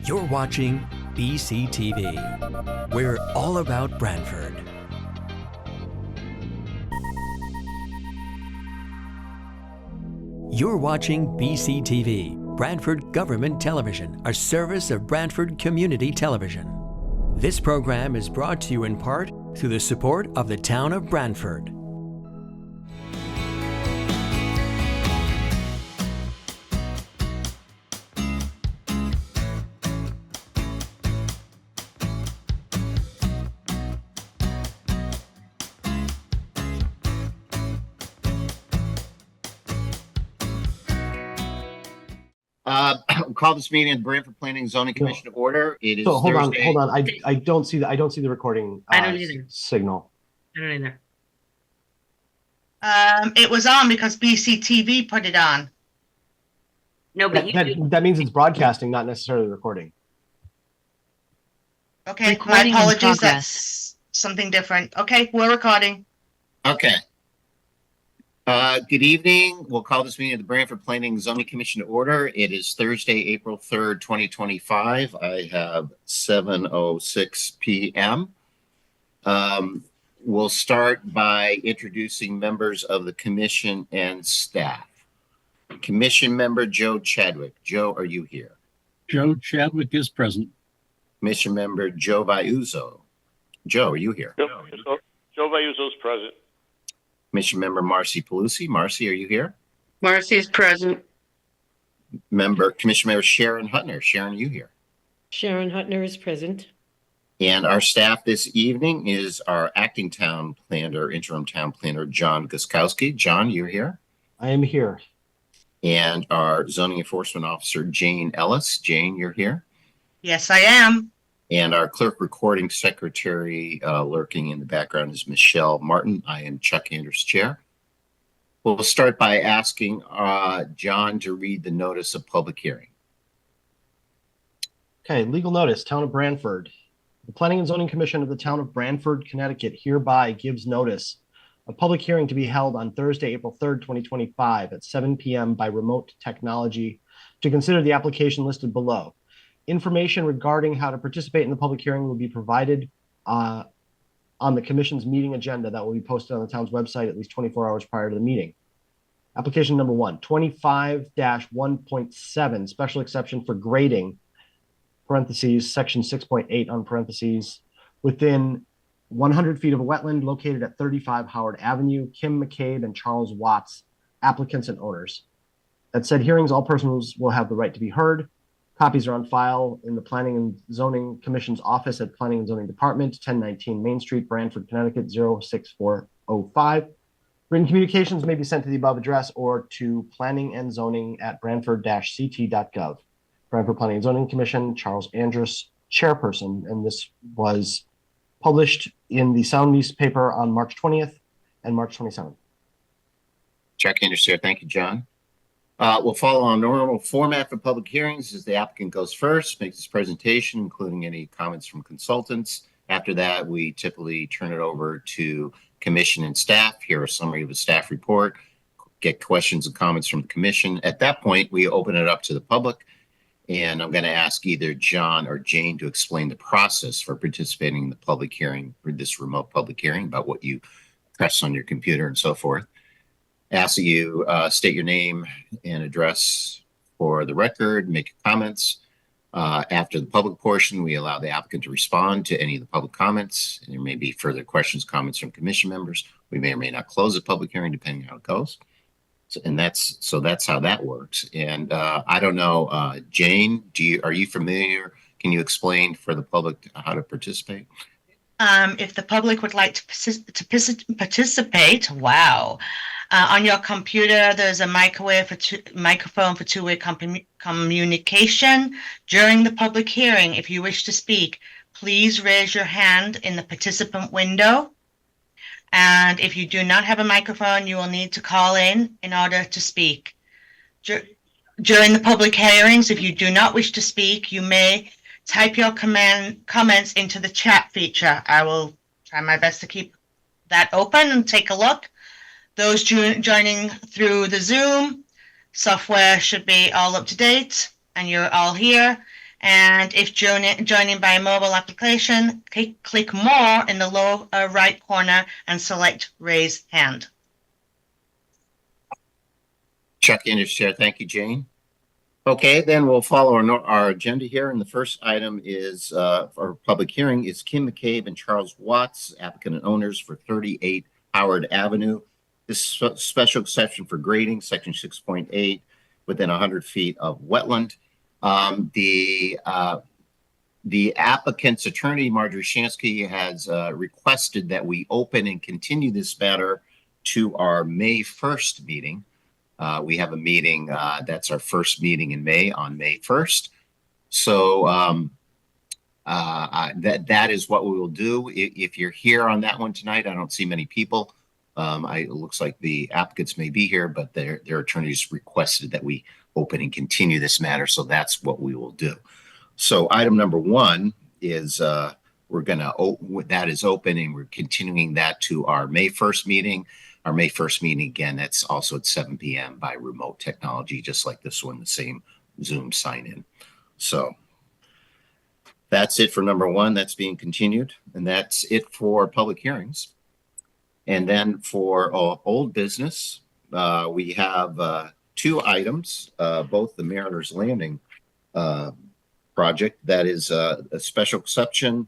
You're watching BCTV. We're all about Branford. You're watching BCTV, Branford Government Television, a service of Branford Community Television. This program is brought to you in part through the support of the town of Branford. Call this meeting of the Branford Planning and Zoning Commission to order. It is So hold Thursday. on. I don't see the recording I don't either. signal. I don't either. It was on because BCTV put it on. No, but That means it's broadcasting, not necessarily recording. Okay, Recording in my apologies. progress. That's something different. Okay, we're recording. Okay. Good evening. We'll call this meeting of the Branford Planning and Zoning Commission to order. It is Thursday, April 3rd, 2025. I have 7:06 p.m. We'll start by introducing members of the commission and staff. Commission member Joe Chadwick. Joe, are you here? Joe Chadwick is present. Commission member Joe Vaiuzo. Joe, are you here? Joe Vaiuzo is present. Commission member Marcy Pelusi. Marcy, are you here? Marcy is present. Commission member Sharon Hutner. Sharon, are you here? Sharon Hutner is present. And our staff this evening is our acting town planner, interim town planner, John Guskowski. John, you're here? I am here. And our zoning enforcement officer, Jane Ellis. Jane, you're here? Yes, I am. And our clerk recording secretary lurking in the background is Michelle Martin. I am Chuck Anders' chair. We'll start by asking John to read the notice of public hearing. Okay, legal notice, Town of Branford. The Planning and Zoning Commission of the Town of Branford, Connecticut hereby gives notice of public hearing to be held on Thursday, April 3rd, 2025 at 7 p.m. by remote technology to consider the application listed below. Information regarding how to participate in the public hearing will be provided on the commission's meeting agenda that will be posted on the town's website at least 24 hours prior to the meeting. Application number 1, 25-1.7, special exception for grading, parentheses, section 6.8 on parentheses, within 100 feet of a wetland located at 35 Howard Avenue, Kim McCabe and Charles Watts, applicants and owners. At said hearings, all persons will have the right to be heard. Copies are on file in the Planning and Zoning Commission's office at Planning and Zoning Department, 1019 Main Street, Branford, Connecticut, 06405. Written communications may be sent to the above address or to planningandzoning@branford-ct.gov. Branford Planning and Zoning Commission, Charles Andrus, chairperson, and this was published in the Sound newspaper on March 20th and March 27th. Chuck Anders here. Thank you, John. We'll follow on normal format for public hearings as the applicant goes first, makes his presentation, including any comments from consultants. After that, we typically turn it over to commission and staff, hear a summary of the staff report, get questions and comments from the commission. At that point, we open it up to the public, and I'm going to ask either John or Jane to explain the process for participating in the public hearing, for this remote public hearing, about what you press on your computer and so forth. Ask that you state your name and address for the record, make your comments. After the public portion, we allow the applicant to respond to any of the public comments. And there may be further questions, comments from commission members. We may or may not close the public hearing depending on how it goes. So that's how that works. And I don't know, Jane, are you familiar? Can you explain for the public how to participate? If the public would like to participate, wow. On your computer, there's a microphone for two-way communication. During the public hearing, if you wish to speak, please raise your hand in the participant window. And if you do not have a microphone, you will need to call in order to speak. During the public hearings, if you do not wish to speak, you may type your comments into the chat feature. I will try my best to keep that open and take a look. Those joining through the Zoom software should be all up to date and you're all here. And if joining by mobile application, click More in the lower right corner and select Raise Hand. Chuck Indus Chair. Thank you, Jane. Okay, then we'll follow our agenda here. And the first item is for public hearing is Kim McCabe and Charles Watts, applicant and owners for 38 Howard Avenue. This special exception for grading, section 6.8, within 100 feet of wetland. The applicant's attorney, Marjorie Shansky, has requested that we open and continue this matter to our May 1st meeting. We have a meeting, that's our first meeting in May, on May 1st. So that is what we will do. If you're here on that one tonight, I don't see many people. It looks like the applicants may be here, but their attorneys requested that we open and continue this matter. So that's what we will do. So item number one is that is open, and we're continuing that to our May 1st meeting. Our May 1st meeting, again, that's also at 7 p.m. by remote technology, just like this one, the same Zoom sign in. So that's it for number one. That's being continued. And that's it for public hearings. And then for old business, we have two items, both the Mariners Landing project, that is a special exception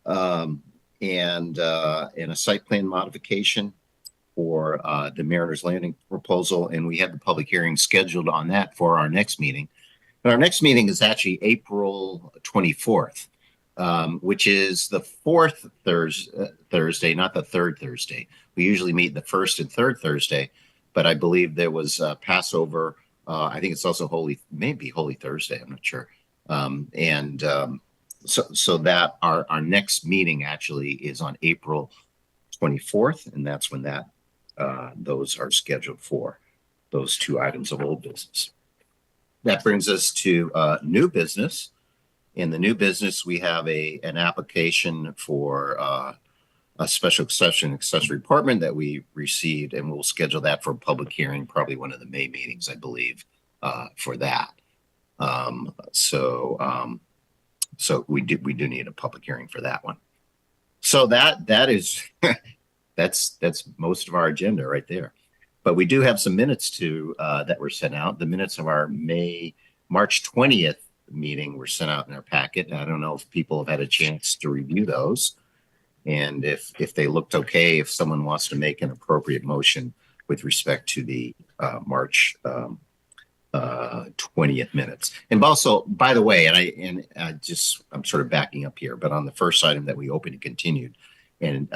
and a site plan modification for the Mariners Landing proposal. And we have the public hearing scheduled on that for our next meeting. And our next meeting is actually April 24th. Which is the fourth Thursday, not the third Thursday. We usually meet the first and third Thursday, but I believe there was Passover. I think it's also Holy Thursday. I'm not sure. So that our next meeting actually is on April 24th, and that's when those are scheduled for, those two items of old business. That brings us to new business. In the new business, we have an application for a special exception accessory apartment that we received, and we'll schedule that for a public hearing, probably one of the May meetings, I believe, for that. So we do need a public hearing for that one. So that is that's most of our agenda right there. But we do have some minutes that were sent out. The minutes of our March 20th meeting were sent out in our packet. I don't know if people have had a chance to review those, and if they looked okay, if someone wants to make an appropriate motion with respect to the March 20th minutes. And also, by the way, I'm sort of backing up here, but on the first item that we opened and continued, and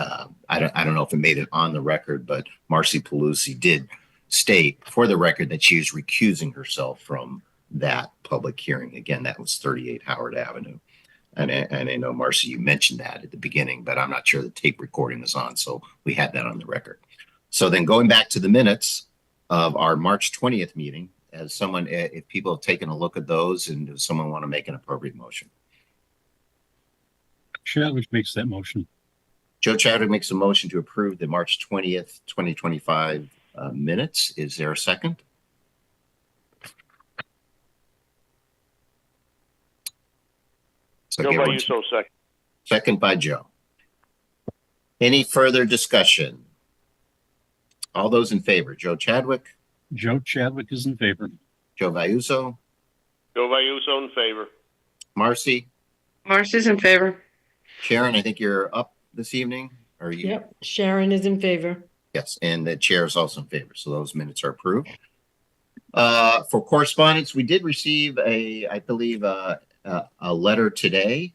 I don't know if it made it on the record, but Marcy Pelosi did state for the record that she is recusing herself from that public hearing. Again, that was 38 Howard Avenue. And I know, Marcy, you mentioned that at the beginning, but I'm not sure the tape recording was on, so we had that on the record. So then going back to the minutes of our March 20th meeting, if people have taken a look at those, and does someone want to make an appropriate motion? Chadwick makes that motion. Joe Chadwick makes a motion to approve the March 20th, 2025 minutes. Is there a second? Joe Vayuso, second. Second by Joe. Any further discussion? All those in favor? Joe Chadwick? Joe Chadwick is in favor. Joe Vayuso? Joe Vayuso in favor. Marcy? Marcy's in favor. Sharon, I think you're up this evening. Are you? Yep, Sharon is in favor. Yes, and the chair is also in favor. So those minutes are approved. For correspondence, we did receive I believe, a letter today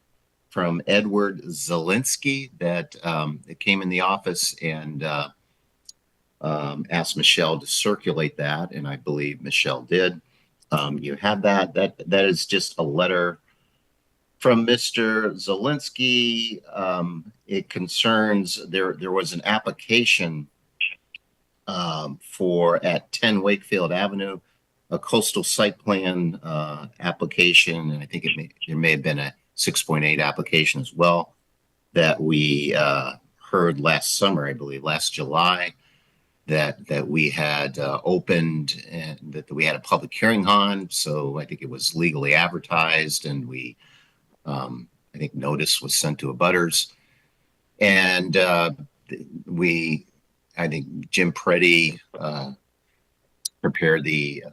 from Edward Zielinski that came in the office and asked Michelle to circulate that, and I believe Michelle did. You have that. That is just a letter from Mr. Zielinski. It concerns there was an application at 10 Wakefield Avenue, a coastal site plan application, and I think there may have been a 6.8 application as well that we heard last summer, I believe, last July. that we had opened and that we had a public hearing on. So I think it was legally advertised, and I think notice was sent to abutters. And I think Jim Preddy prepared did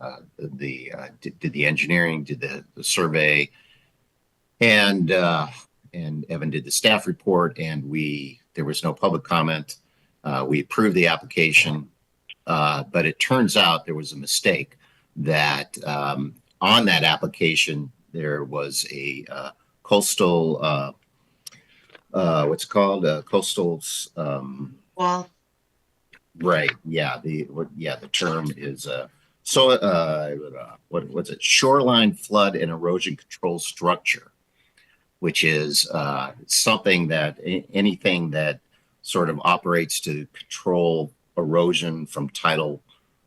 the engineering, did the survey, and Evan did the staff report, and there was no public comment. We approved the application, but it turns out there was a mistake that on that application there was a coastal what's it called coastal Well, right, yeah, the term is what's it, shoreline flood and erosion control structure, which is something that anything that sort of operates to control erosion from tidal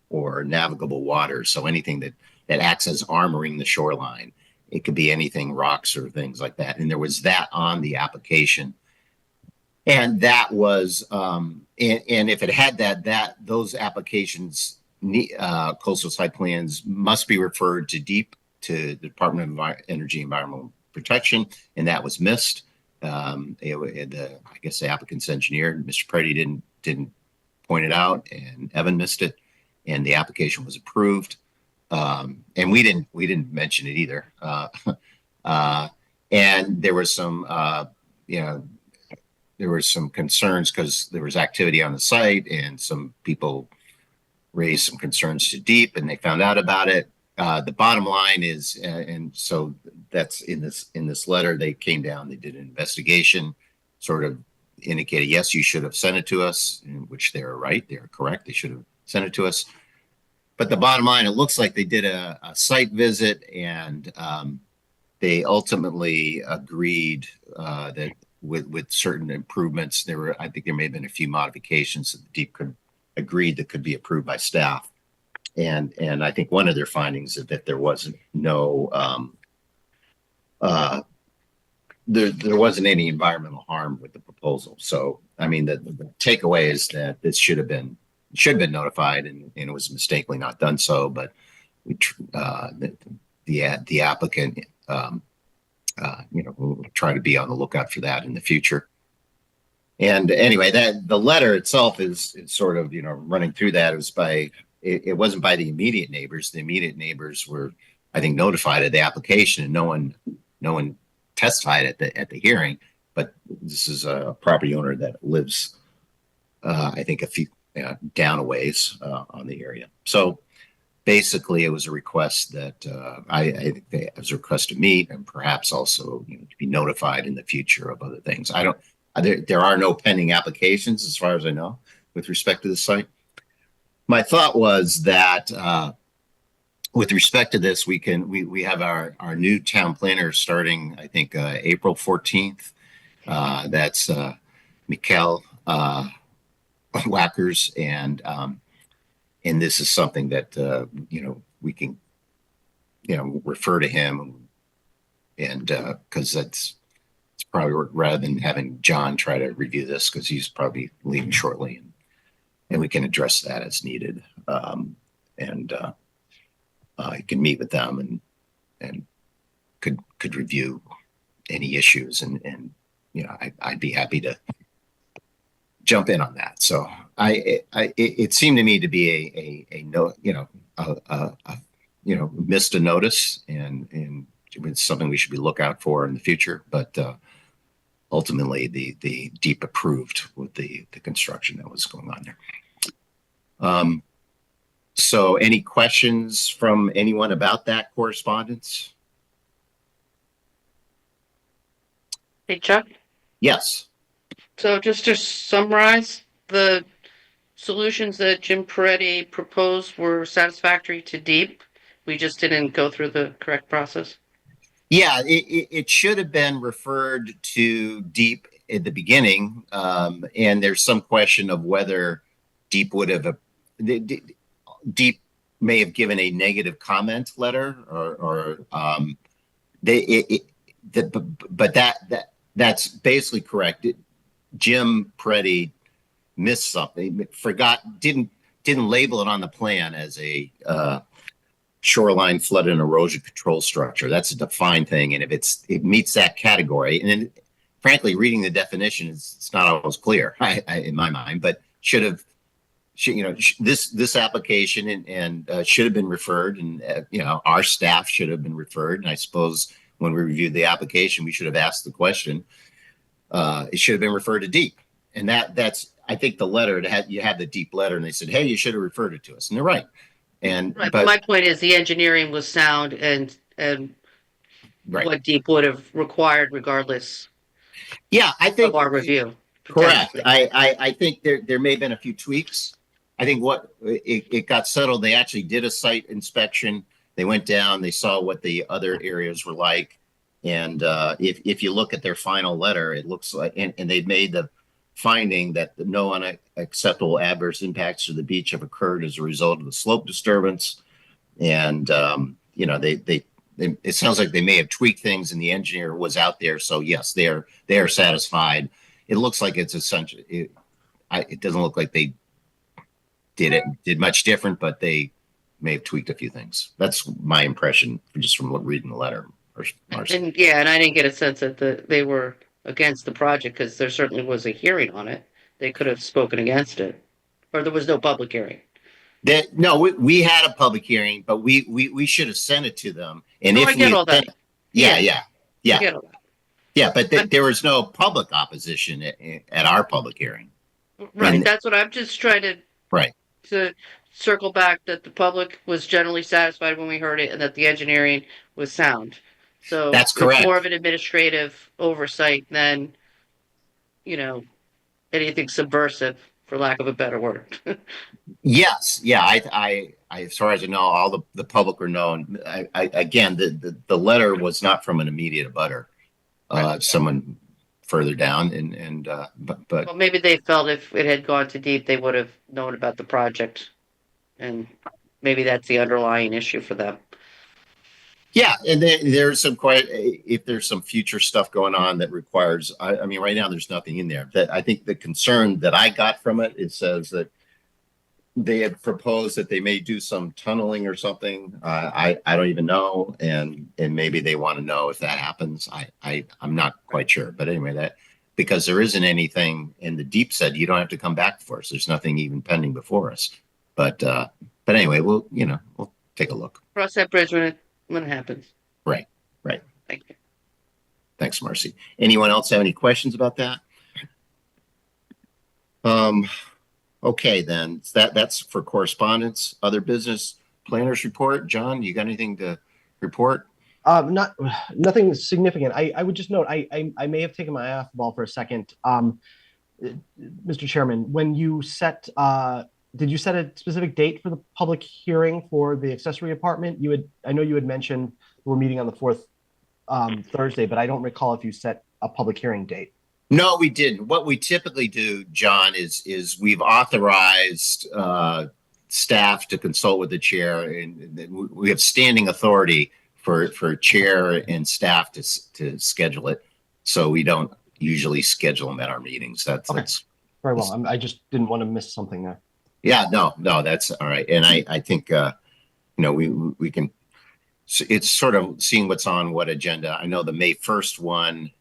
or navigable water. So anything that acts as armoring the shoreline. It could be anything, rocks or things like that. And there was that on the application. And that was, and if it had those applications, coastal site plans must be referred to the Department of Energy Environmental Protection, and that was missed. I guess the applicant's engineer, Mr. Preddy, didn't point it out, and Evan missed it, and the application was approved. And we didn't mention it either. And there was some concerns because there was activity on the site, and some people raised some concerns to DEEP, and they found out about it. The bottom line is, and so that's in this letter, they came down, they did an investigation, sort of indicated, yes, you should have sent it to us, in which they're right, they're correct, they should have sent it to us. But the bottom line, it looks like they did a site visit, and they ultimately agreed that with certain improvements, I think there may have been a few modifications that the DEEP agreed that could be approved by staff. And I think one of their findings is that there wasn't there wasn't any environmental harm with the proposal. So, I mean, the takeaway is that this should have been notified, and it was mistakenly not done so. But the applicant, will try to be on the lookout for that in the future. And anyway, the letter itself is sort of running through that. It wasn't by the immediate neighbors. The immediate neighbors were, I think, notified of the application, and no one testified at the hearing. But this is a property owner that lives, I think, a few down a ways on the area. So basically, it was a request that I think it was a request to meet, and perhaps also to be notified in the future of other things. There are no pending applications as far as I know with respect to the site. My thought was that with respect to this, we have our new town planner starting, I think, April 14th. That's Mikkel Wackers, and this is something that we can refer to him, and because it's probably rather than having John try to review this, because he's probably leaving shortly, and we can address that as needed. You can meet with them and could review any issues, and I'd be happy to jump in on that. So it seemed to me to be missed a notice, and it's something we should be look out for in the future. But ultimately, the DEEP approved with the construction that was going on there. So any questions from anyone about that correspondence? Hey, Chuck. Yes. So just to summarize, the solutions that Jim Peretti proposed were satisfactory to DEEP. We just didn't go through the correct process. Yeah, it should have been referred to DEEP at the beginning, and there's some question of whether DEEP would have DEEP may have given a negative comment letter, but that's basically correct. Jim Peretti missed something, didn't label it on the plan as a shoreline flood and erosion control structure. That's a defined thing, and if it meets that category, and then, frankly, reading the definition it's not always clear in my mind, but this application and should have been referred, and our staff should have been referred, and I suppose when we reviewed the application, we should have asked the question. It should have been referred to DEEP, and that's I think the letter you had the DEEP letter, and they said, hey, you should have referred it to us, and they're right. And Right, but my point is the engineering was sound and right, what DEEP would have required regardless yeah, I think of our review. correct. potentially. I think there may have been a few tweaks. I think it got settled. They actually did a site inspection. They went down, they saw what the other areas were like. And if you look at their final letter, it looks like, and they've made the finding that no unacceptable adverse impacts to the beach have occurred as a result of the slope disturbance. And, it sounds like they may have tweaked things and the engineer was out there. So yes, they are satisfied. It looks like it's essentially, it doesn't look like they did much different, but they may have tweaked a few things. That's my impression just from reading the letter. And yeah, and I didn't get a sense that they were against the project because there certainly was a hearing on it. They could have spoken against it, or there was no public hearing. No, we had a public hearing, but we should have sent it to them. And I get all that. Yeah. I get all that. Yeah, but there was no public opposition at our public hearing. Right. And- That's what I'm just trying to Right. to circle back that the public was generally satisfied when we heard it and that the engineering was sound. So That's it's correct. more of an administrative oversight than, anything subversive, for lack of a better word. Yes. Yeah. I as far as I know, all the public were known. Again, the letter was not from an immediate abutter, someone further down, but Well, maybe they felt if it had gone too deep, they would have known about the project. And maybe that's the underlying issue for them. yeah, and there's if there's some future stuff going on that requires, I mean, right now there's nothing in there. That I think the concern that I got from it says that they had proposed that they may do some tunneling or something. I don't even know, and maybe they want to know if that happens. I'm not quite sure, but anyway, because there isn't anything, and the DEEP said you don't have to come back for us. There's nothing even pending before us. But anyway, we'll take a look. Cross that bridge when it happens. Right. Thank you. Thanks, Marcy. Anyone else have any questions about that? Okay, then that's for correspondence. Other business, planners report. John, you got anything to report? Nothing significant. I would just note I may have taken my eye off the ball for a second. Mr. Chairman, when you did you set a specific date for the public hearing for the accessory apartment? I know you had mentioned we're meeting on the 4th Thursday, but I don't recall if you set a public hearing date. No, we didn't. What we typically do, John, is we've authorized staff to consult with the chair, and we have standing authority for chair and staff to schedule it. So we don't usually schedule them at our meetings. That's very well. I just didn't want to miss something there. Yeah, no, that's all right. And I think we can. It's sort of seeing what's on what agenda. I know the May 1st one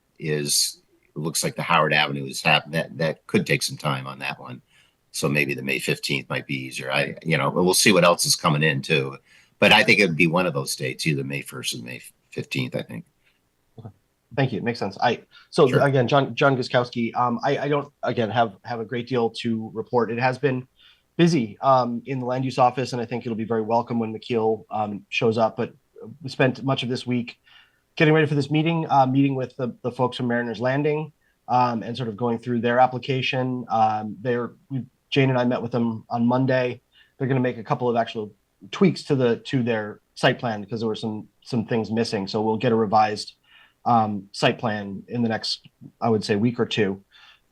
looks like the Howard Avenue is happening. That could take some time on that one. So maybe the May 15th might be easier. We'll see what else is coming in too. But I think it would be one of those dates, either May 1st or May 15th, I think. Okay. Thank you. It makes sense. Sure. Again, John Guskowski, I don't again have a great deal to report. It has been busy in the land use office, and I think it'll be very welcome when McKeel shows up. But we spent much of this week getting ready for this meeting with the folks from Mariners Landing and sort of going through their application. Jane and I met with them on Monday. They're going to make a couple of actual tweaks to their site plan because there were some things missing. So we'll get a revised site plan in the next, I would say, week or two.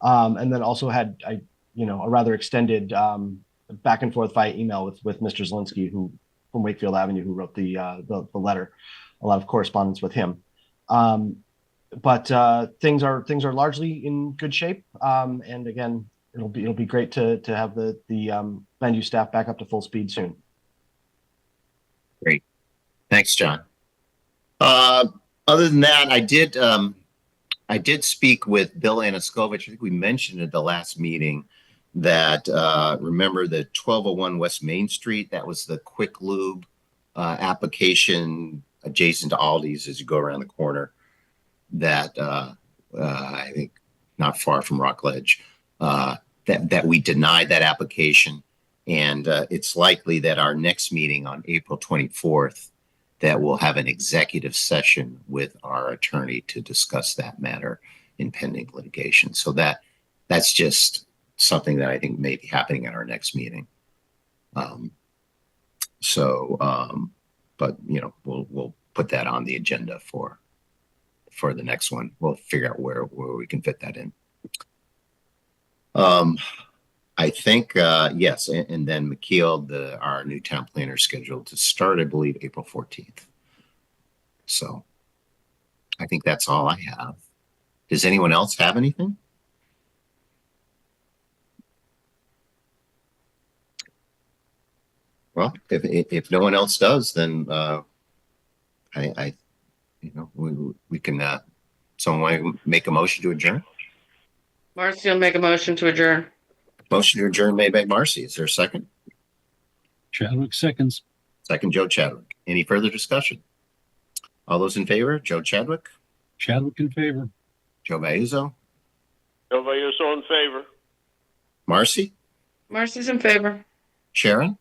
And then also had a rather extended back and forth via email with Mr. Zielinski, who from Wakefield Avenue, who wrote the letter. A lot of correspondence with him. But things are largely in good shape. And again, it'll be great to have the land use staff back up to full speed soon. Great. Thanks, John. Other than that, I did speak with Bill Anaskovich. I think we mentioned at the last meeting that, remember the 1201 West Main Street? That was the quick lube application adjacent to Aldi's as you go around the corner. That I think not far from Rockledge. That we denied that application, and it's likely that our next meeting on April 24th, that we'll have an executive session with our attorney to discuss that matter in pending litigation. So that's just something that I think may be happening at our next meeting. But you know, we'll put that on the agenda for the next one. We'll figure out where we can fit that in. I think, yes. And then McKeel, our new town planner, is scheduled to start, I believe, April 14th. So I think that's all I have. Does anyone else have anything? Well, if no one else does, then I you know, we can, someone want to make a motion to adjourn? Marcy will make a motion to adjourn. Motion to adjourn made by Marcy. Is there a second? Chadwick seconds. Second, Joe Chadwick. Any further discussion? All those in favor? Joe Chadwick, Chadwick in favor. Joe Vayuzo, Joe Vayuso in favor. Marcy, Marcy's in favor. Sharon,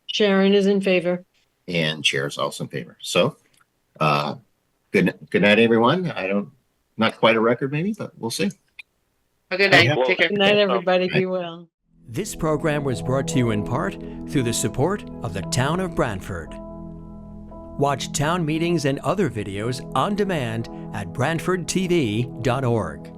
Sharon is in favor. and Chair is also in favor. So, good night, everyone. Not quite a record maybe, but we'll see. A good night. Okay. Take care. Good night, everybody. Be well. This program was brought to you in part through the support of the Town of Branford. Watch town meetings and other videos on demand at BranfordTV.org.